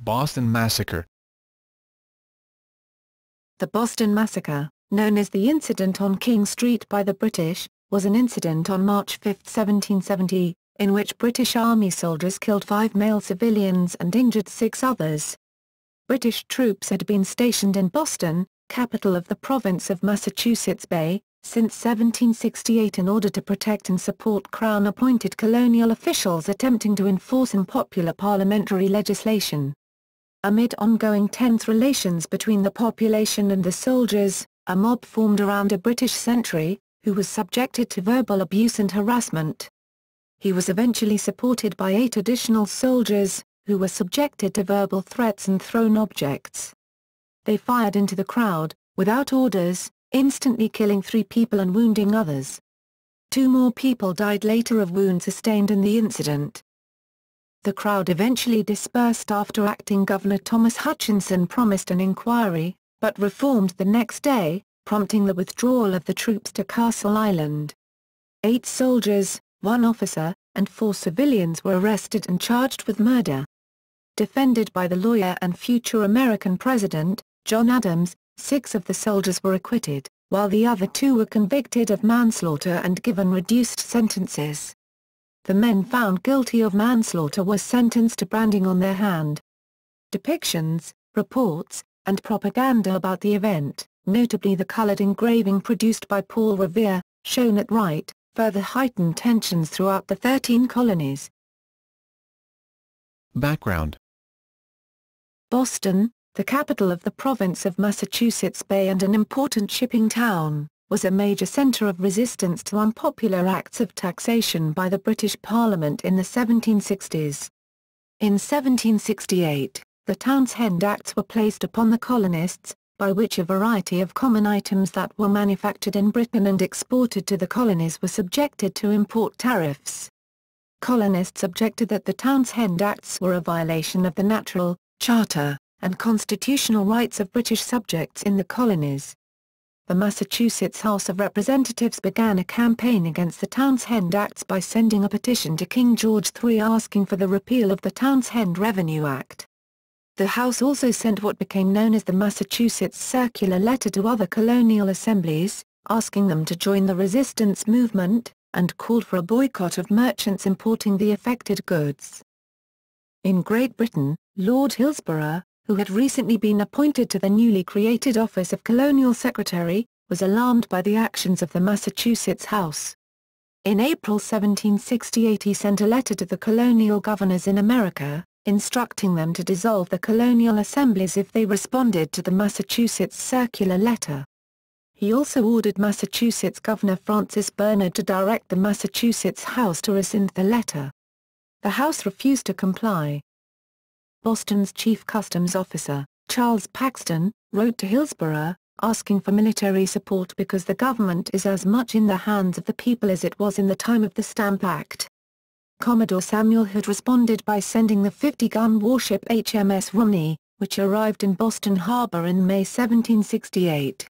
Boston Massacre. The Boston Massacre, known as the incident on King Street by the British, was an incident on March 5, 1770, in which British Army soldiers killed 5 male civilians and injured 6 others. British troops had been stationed in Boston, capital of the province of Massachusetts Bay, since 1768 in order to protect and support Crown-appointed colonial officials attempting to enforce unpopular parliamentary legislation. Amid ongoing tense relations between the population and the soldiers, a mob formed around a British sentry, who was subjected to verbal abuse and harassment. He was eventually supported by 8 additional soldiers, who were subjected to verbal threats and thrown objects. They fired into the crowd, without orders, instantly killing 3 people and wounding others. 2 more people died later of wounds sustained in the incident. The crowd eventually dispersed after Acting Governor Thomas Hutchinson promised an inquiry, but reformed the next day, prompting the withdrawal of the troops to Castle Island. 8 soldiers, 1 officer, and 4 civilians were arrested and charged with murder. Defended by the lawyer and future American President, John Adams, 6 of the soldiers were acquitted, while the other 2 were convicted of manslaughter and given reduced sentences. The men found guilty of manslaughter were sentenced to branding on their hand. Depictions, reports, and propaganda about the event, notably the colored engraving produced by Paul Revere, shown at right, further heightened tensions throughout the 13 colonies. Background. Boston, the capital of the province of Massachusetts Bay and an important shipping town, was a major center of resistance to unpopular acts of taxation by the British Parliament in the 1760s. In 1768, the Townshend Acts were placed upon the colonists, by which a variety of common items that were manufactured in Britain and exported to the colonies were subjected to import tariffs. Colonists objected that the Townshend Acts were a violation of the natural, charter, and constitutional rights of British subjects in the colonies. The Massachusetts House of Representatives began a campaign against the Townshend Acts by sending a petition to King George III asking for the repeal of the Townshend Revenue Act. The House also sent what became known as the Massachusetts Circular Letter to other colonial assemblies, asking them to join the resistance movement, and called for a boycott of merchants importing the affected goods. In Great Britain, Lord Hillsborough, who had recently been appointed to the newly created office of Colonial Secretary, was alarmed by the actions of the Massachusetts House. In April 1768 he sent a letter to the colonial governors in America, instructing them to dissolve the colonial assemblies if they responded to the Massachusetts Circular Letter. He also ordered Massachusetts Governor Francis Bernard to direct the Massachusetts House to rescind the letter. The House refused to comply. Boston's chief customs officer, Charles Paxton, wrote to Hillsborough, asking for military support because the government is as much in the hands of the people as it was in the time of the Stamp Act. Commodore Samuel Hood responded by sending the 50-gun warship HMS Romney, which arrived in Boston Harbor in May 1768.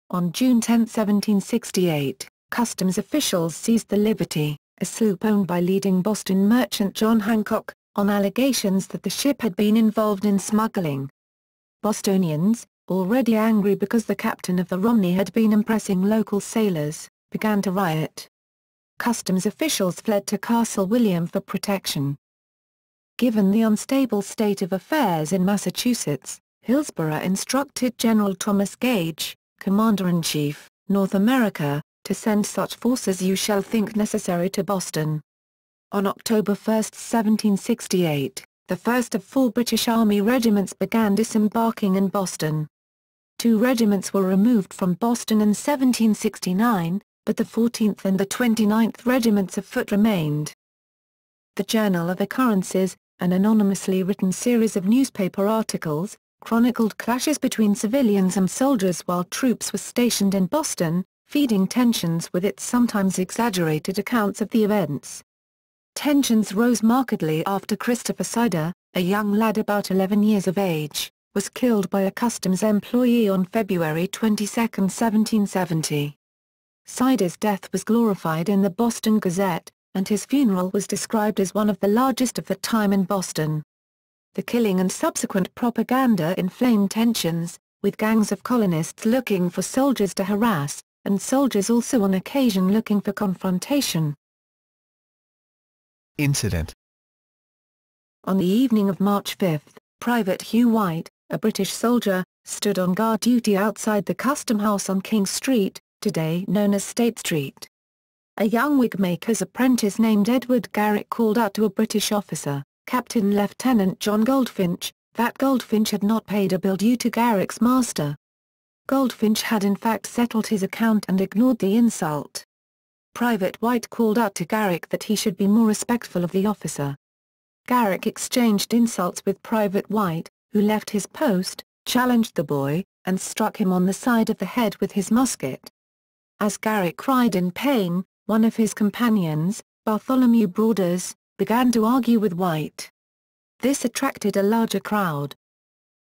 On June 10, 1768, customs officials seized the Liberty, a sloop owned by leading Boston merchant John Hancock, on allegations that the ship had been involved in smuggling. Bostonians, already angry because the captain of the Romney had been impressing local sailors, began to riot. Customs officials fled to Castle William for protection. Given the unstable state of affairs in Massachusetts, Hillsborough instructed General Thomas Gage, Commander-in-Chief, North America, to send such force as you shall think necessary to Boston. On October 1, 1768, the first of 4 British Army regiments began disembarking in Boston. 2 regiments were removed from Boston in 1769, but the 14th and the 29th Regiments of Foot remained. The Journal of Occurrences, an anonymously written series of newspaper articles, chronicled clashes between civilians and soldiers while troops were stationed in Boston, feeding tensions with its sometimes exaggerated accounts of the events. Tensions rose markedly after Christopher Sider, a young lad about 11 years of age, was killed by a customs employee on February 22, 1770. Sider's death was glorified in the Boston Gazette, and his funeral was described as one of the largest of the time in Boston. The killing and subsequent propaganda inflamed tensions, with gangs of colonists looking for soldiers to harass, and soldiers also on occasion looking for confrontation. Incident. On the evening of March 5, Private Hugh White, a British soldier, stood on guard duty outside the Custom House on King Street, today known as State Street. A young wigmaker's apprentice named Edward Garrick called out to a British officer, Captain Lieutenant John Goldfinch, that Goldfinch had not paid a bill due to Garrick's master. Goldfinch had in fact settled his account and ignored the insult. Private White called out to Garrick that he should be more respectful of the officer. Garrick exchanged insults with Private White, who left his post, challenged the boy, and struck him on the side of the head with his musket. As Garrick cried in pain, one of his companions, Bartholomew Broaders, began to argue with White. This attracted a larger crowd.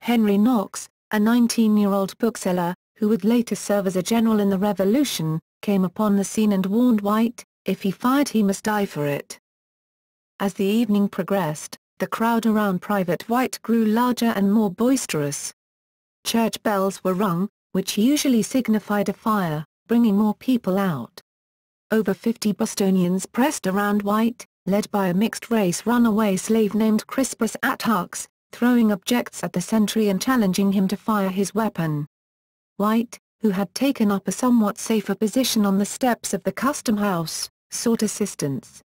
Henry Knox, a 19-year-old bookseller, who would later serve as a general in the Revolution, came upon the scene and warned White, if he fired he must die for it. As the evening progressed, the crowd around Private White grew larger and more boisterous. Church bells were rung, which usually signified a fire, bringing more people out. Over 50 Bostonians pressed around White, led by a mixed-race runaway slave named Crispus Attucks, throwing objects at the sentry and challenging him to fire his weapon. White, who had taken up a somewhat safer position on the steps of the Custom House, sought assistance.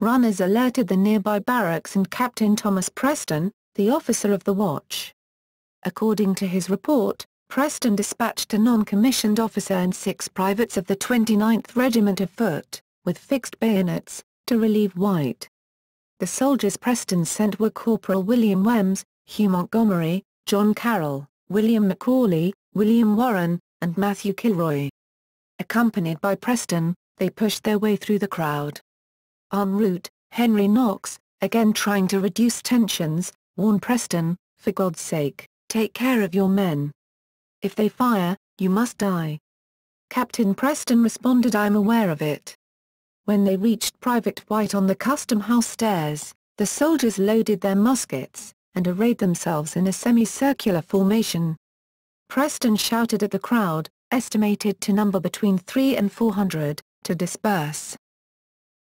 Runners alerted the nearby barracks and Captain Thomas Preston, the officer of the watch. According to his report, Preston dispatched a non-commissioned officer and 6 privates of the 29th Regiment of Foot, with fixed bayonets, to relieve White. The soldiers Preston sent were Corporal William Weems, Hugh Montgomery, John Carroll, William Macaulay, William Warren, and Matthew Kilroy. Accompanied by Preston, they pushed their way through the crowd. En route, Henry Knox, again trying to reduce tensions, warned Preston, "For God's sake, take care of your men. If they fire, you must die." Captain Preston responded, "I'm aware of it." When they reached Private White on the Custom House stairs, the soldiers loaded their muskets, and arrayed themselves in a semicircular formation. Preston shouted at the crowd, estimated to number between 300 and 400, to disperse.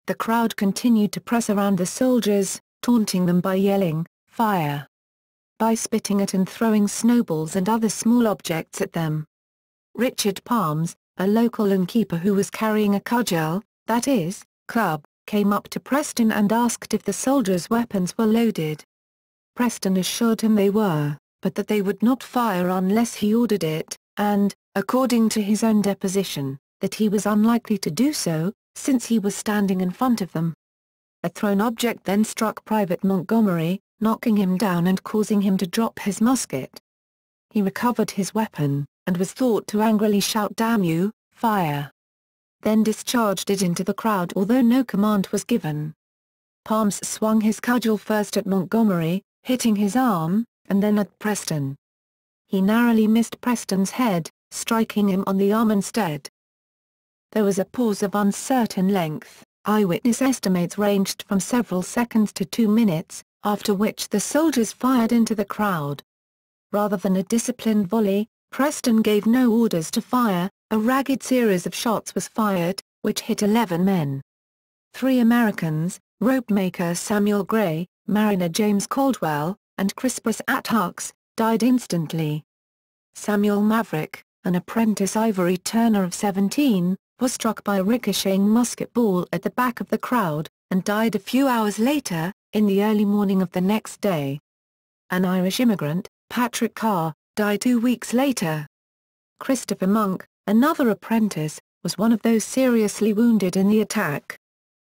The crowd continued to press around the soldiers, taunting them by yelling, "Fire!" by spitting at and throwing snowballs and other small objects at them. Richard Palms, a local innkeeper who was carrying a cudgel, that is, club, came up to Preston and asked if the soldiers' weapons were loaded. Preston assured him they were, but that they would not fire unless he ordered it, and, according to his own deposition, that he was unlikely to do so, since he was standing in front of them. A thrown object then struck Private Montgomery, knocking him down and causing him to drop his musket. He recovered his weapon, and was thought to angrily shout, "Damn you, fire!" then discharged it into the crowd although no command was given. Palms swung his cudgel first at Montgomery, hitting his arm, and then at Preston. He narrowly missed Preston's head, striking him on the arm instead. There was a pause of uncertain length, eyewitness estimates ranged from several seconds to 2 minutes, after which the soldiers fired into the crowd. Rather than a disciplined volley, Preston gave no orders to fire. A ragged series of shots was fired, which hit 11 men. 3 Americans, ropemaker Samuel Gray, mariner James Caldwell, and Crispus Attucks, died instantly. Samuel Maverick, an apprentice ivory turner of 17, was struck by a ricocheting musket ball at the back of the crowd, and died a few hours later, in the early morning of the next day. An Irish immigrant, Patrick Carr, died 2 weeks later. Christopher Monk, another apprentice, was one of those seriously wounded in the attack.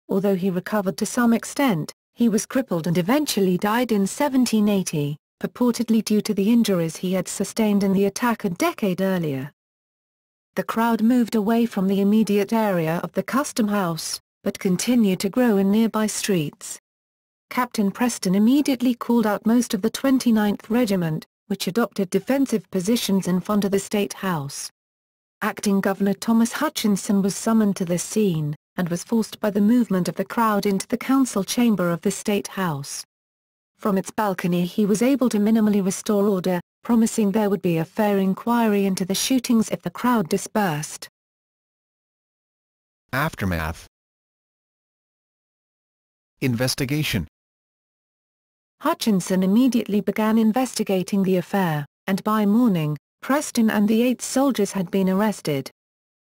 Although he recovered to some extent, he was crippled and eventually died in 1780, purportedly due to the injuries he had sustained in the attack a decade earlier. The crowd moved away from the immediate area of the Custom House, but continued to grow in nearby streets. Captain Preston immediately called out most of the 29th Regiment, which adopted defensive positions in front of the State House. Acting Governor Thomas Hutchinson was summoned to the scene, and was forced by the movement of the crowd into the council chamber of the State House. From its balcony he was able to minimally restore order, promising there would be a fair inquiry into the shootings if the crowd dispersed. Aftermath. Investigation. Hutchinson immediately began investigating the affair, and by morning, Preston and the 8 soldiers had been arrested.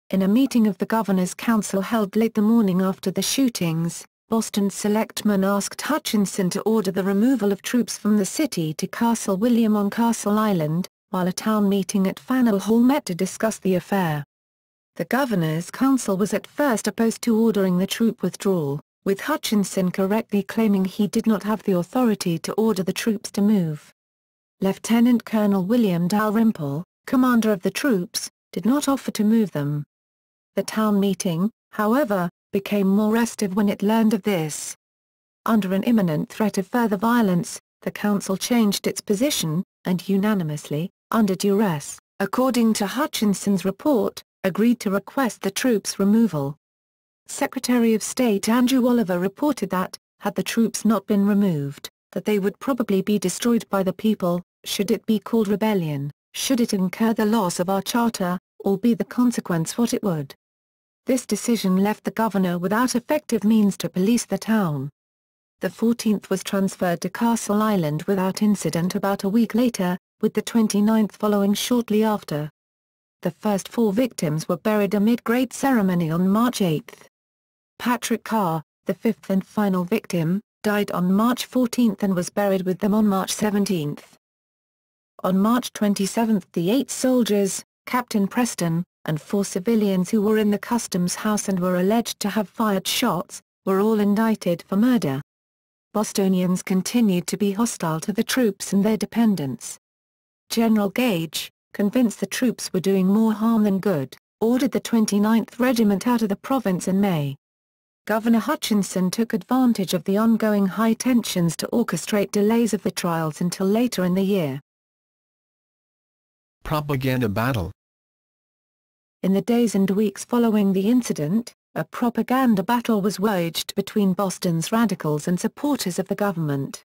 In a meeting of the Governor's Council held late the morning after the shootings, Boston's selectmen asked Hutchinson to order the removal of troops from the city to Castle William on Castle Island, while a town meeting at Faneuil Hall met to discuss the affair. The Governor's Council was at first opposed to ordering the troop withdrawal, with Hutchinson correctly claiming he did not have the authority to order the troops to move. Lieutenant Colonel William Dalrymple, commander of the troops, did not offer to move them. The town meeting, however, became more restive when it learned of this. Under an imminent threat of further violence, the council changed its position, and unanimously, under duress, according to Hutchinson's report, agreed to request the troops' removal. Secretary of State Andrew Oliver reported that, had the troops not been removed, that they would probably be destroyed by the people, should it be called rebellion, should it incur the loss of our charter, or be the consequence what it would. This decision left the governor without effective means to police the town. The 14th was transferred to Castle Island without incident about a week later, with the 29th following shortly after. The first 4 victims were buried amid great ceremony on March 8. Patrick Carr, the 5th and final victim, died on March 14 and was buried with them on March 17. On March 27 the 8 soldiers, Captain Preston, and 4 civilians who were in the customs house and were alleged to have fired shots, were all indicted for murder. Bostonians continued to be hostile to the troops and their dependents. General Gage, convinced the troops were doing more harm than good, ordered the 29th Regiment out of the province in May. Governor Hutchinson took advantage of the ongoing high tensions to orchestrate delays of the trials until later in the year. Propaganda battle. In the days and weeks following the incident, a propaganda battle was waged between Boston's radicals and supporters of the government.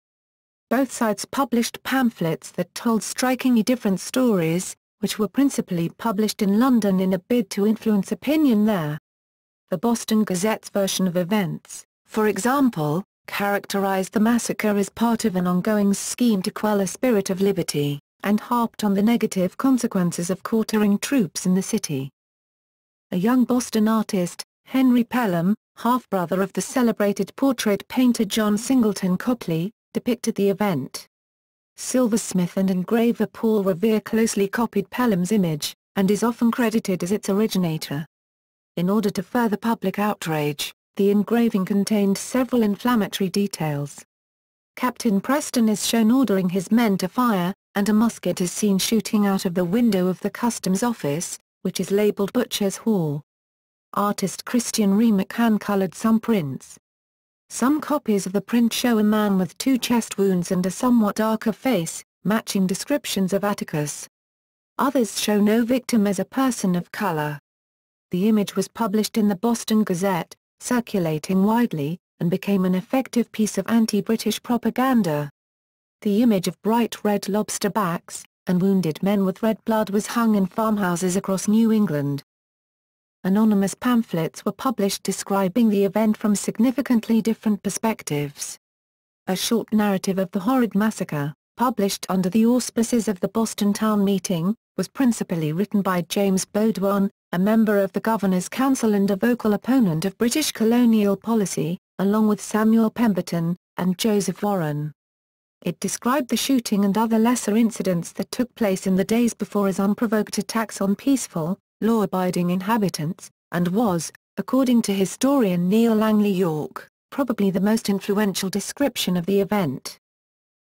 Both sides published pamphlets that told strikingly different stories, which were principally published in London in a bid to influence opinion there. The Boston Gazette's version of events, for example, characterized the massacre as part of an ongoing scheme to quell a spirit of liberty, and harped on the negative consequences of quartering troops in the city. A young Boston artist, Henry Pelham, half-brother of the celebrated portrait painter John Singleton Copley, depicted the event. Silversmith and engraver Paul Revere closely copied Pelham's image, and is often credited as its originator. In order to further public outrage, the engraving contained several inflammatory details. Captain Preston is shown ordering his men to fire, and a musket is seen shooting out of the window of the customs office, which is labeled Butcher's Hall. Artist Christian Remack hand-colored some prints. Some copies of the print show a man with 2 chest wounds and a somewhat darker face, matching descriptions of Atticus. Others show no victim as a person of color. The image was published in the Boston Gazette, circulating widely, and became an effective piece of anti-British propaganda. The image of bright red lobster backs, and wounded men with red blood was hung in farmhouses across New England. Anonymous pamphlets were published describing the event from significantly different perspectives. A short narrative of the horrid massacre, published under the auspices of the Boston Town Meeting, was principally written by James Baudouin, a member of the Governor's Council and a vocal opponent of British colonial policy, along with Samuel Pemberton, and Joseph Warren. It described the shooting and other lesser incidents that took place in the days before as unprovoked attacks on peaceful, law-abiding inhabitants, and was, according to historian Neil Langley York, probably the most influential description of the event.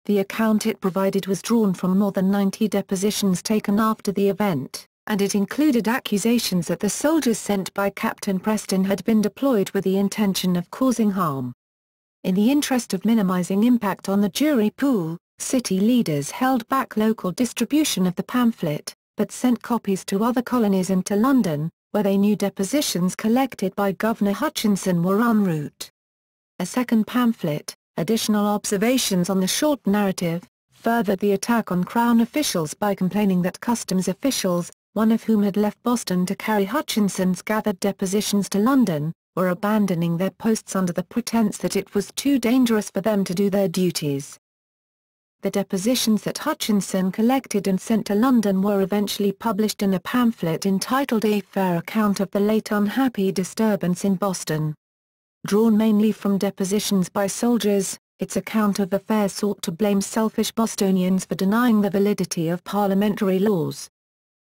The account it provided was drawn from more than 90 depositions taken after the event, and it included accusations that the soldiers sent by Captain Preston had been deployed with the intention of causing harm. In the interest of minimizing impact on the jury pool, city leaders held back local distribution of the pamphlet, but sent copies to other colonies and to London, where they knew depositions collected by Governor Hutchinson were en route. A second pamphlet, Additional observations on the short narrative furthered the attack on Crown officials by complaining that customs officials, one of whom had left Boston to carry Hutchinson's gathered depositions to London, were abandoning their posts under the pretense that it was too dangerous for them to do their duties. The depositions that Hutchinson collected and sent to London were eventually published in a pamphlet entitled A Fair Account of the Late Unhappy Disturbance in Boston. Drawn mainly from depositions by soldiers, its account of affairs sought to blame selfish Bostonians for denying the validity of parliamentary laws.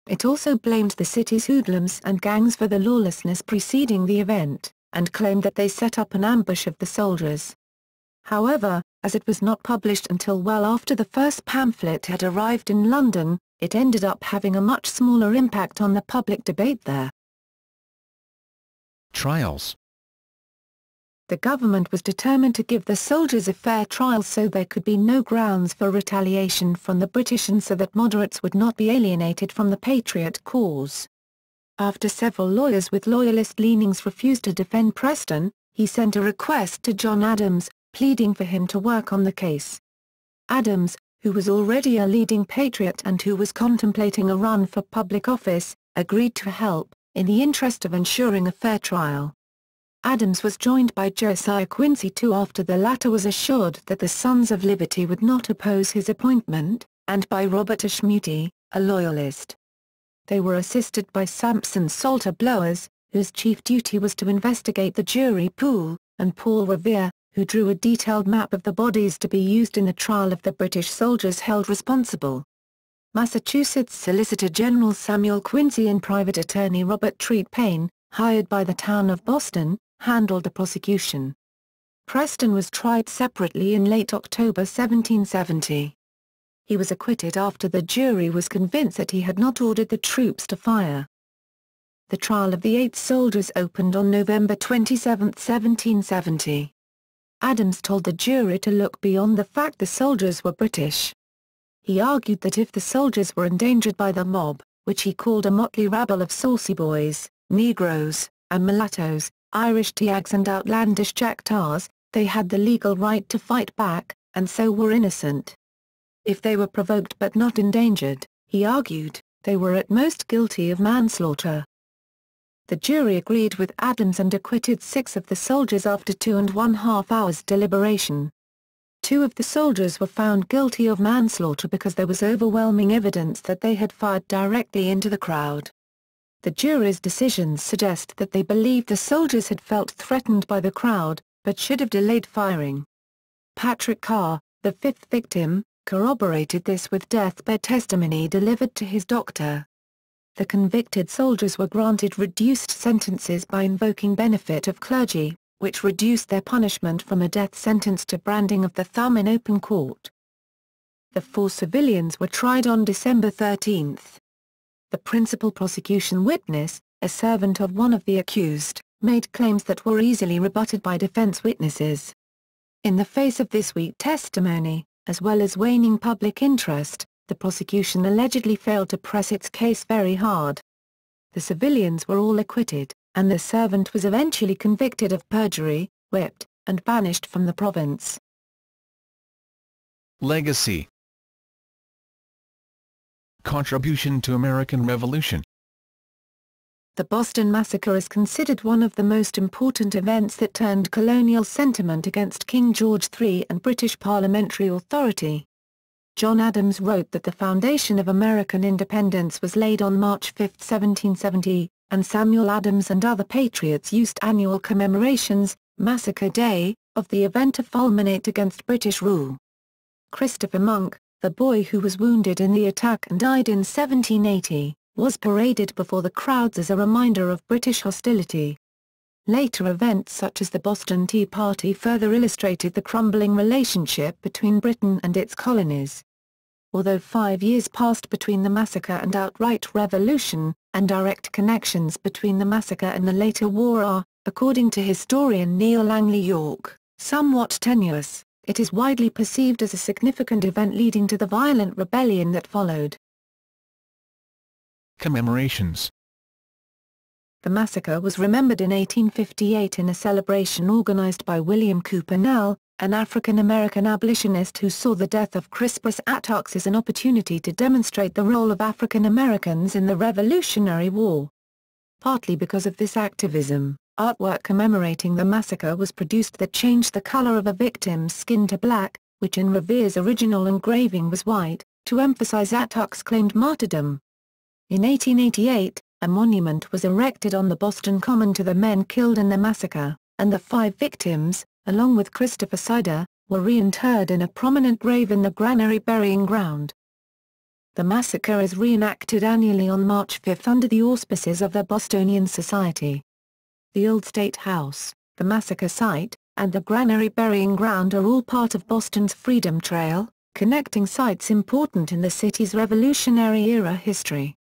It also blamed the city's hoodlums and gangs for the lawlessness preceding the event, and claimed that they set up an ambush of the soldiers. However, as it was not published until well after the first pamphlet had arrived in London, it ended up having a much smaller impact on the public debate there. Trials. The government was determined to give the soldiers a fair trial so there could be no grounds for retaliation from the British and so that moderates would not be alienated from the Patriot cause. After several lawyers with loyalist leanings refused to defend Preston, he sent a request to John Adams, pleading for him to work on the case. Adams, who was already a leading patriot and who was contemplating a run for public office, agreed to help, in the interest of ensuring a fair trial. Adams was joined by Josiah Quincy too after the latter was assured that the Sons of Liberty would not oppose his appointment, and by Robert Ashmuty, a loyalist. They were assisted by Sampson Salter Blowers, whose chief duty was to investigate the jury pool, and Paul Revere, who drew a detailed map of the bodies to be used in the trial of the British soldiers held responsible. Massachusetts Solicitor General Samuel Quincy and private attorney Robert Treat Payne, hired by the town of Boston, handled the prosecution. Preston was tried separately in late October 1770. He was acquitted after the jury was convinced that he had not ordered the troops to fire. The trial of the 8 soldiers opened on November 27, 1770. Adams told the jury to look beyond the fact the soldiers were British. He argued that if the soldiers were endangered by the mob, which he called a motley rabble of saucy boys, Negroes, and mulattoes, Irish Tiags and outlandish Choctaws, they had the legal right to fight back, and so were innocent. If they were provoked but not endangered, he argued, they were at most guilty of manslaughter. The jury agreed with Adams and acquitted 6 of the soldiers after 2½ hours deliberation. 2 of the soldiers were found guilty of manslaughter because there was overwhelming evidence that they had fired directly into the crowd. The jury's decisions suggest that they believed the soldiers had felt threatened by the crowd, but should have delayed firing. Patrick Carr, the 5th victim, corroborated this with deathbed testimony delivered to his doctor. The convicted soldiers were granted reduced sentences by invoking benefit of clergy, which reduced their punishment from a death sentence to branding of the thumb in open court. The 4 civilians were tried on December 13. The principal prosecution witness, a servant of one of the accused, made claims that were easily rebutted by defense witnesses. In the face of this weak testimony, as well as waning public interest, the prosecution allegedly failed to press its case very hard. The civilians were all acquitted, and the servant was eventually convicted of perjury, whipped, and banished from the province. Legacy. Contribution to American Revolution. The Boston Massacre is considered one of the most important events that turned colonial sentiment against King George III and British parliamentary authority. John Adams wrote that the foundation of American independence was laid on March 5, 1770, and Samuel Adams and other patriots used annual commemorations, Massacre Day, of the event to fulminate against British rule. Christopher Monk, the boy who was wounded in the attack and died in 1780, was paraded before the crowds as a reminder of British hostility. Later events such as the Boston Tea Party further illustrated the crumbling relationship between Britain and its colonies. Although 5 years passed between the massacre and outright revolution, and direct connections between the massacre and the later war are, according to historian Neil Langley York, somewhat tenuous, it is widely perceived as a significant event leading to the violent rebellion that followed. Commemorations. The massacre was remembered in 1858 in a celebration organized by William Cooper Nell, an African-American abolitionist who saw the death of Crispus Attucks as an opportunity to demonstrate the role of African Americans in the Revolutionary War. Partly because of this activism, artwork commemorating the massacre was produced that changed the color of a victim's skin to black, which in Revere's original engraving was white, to emphasize Attucks' claimed martyrdom. In 1888, a monument was erected on the Boston Common to the men killed in the massacre, and the 5 victims, along with Christopher Sider, were reinterred in a prominent grave in the Granary Burying Ground. The massacre is reenacted annually on March 5 under the auspices of the Bostonian Society. The Old State House, the massacre site, and the Granary Burying Ground are all part of Boston's Freedom Trail, connecting sites important in the city's Revolutionary-era history.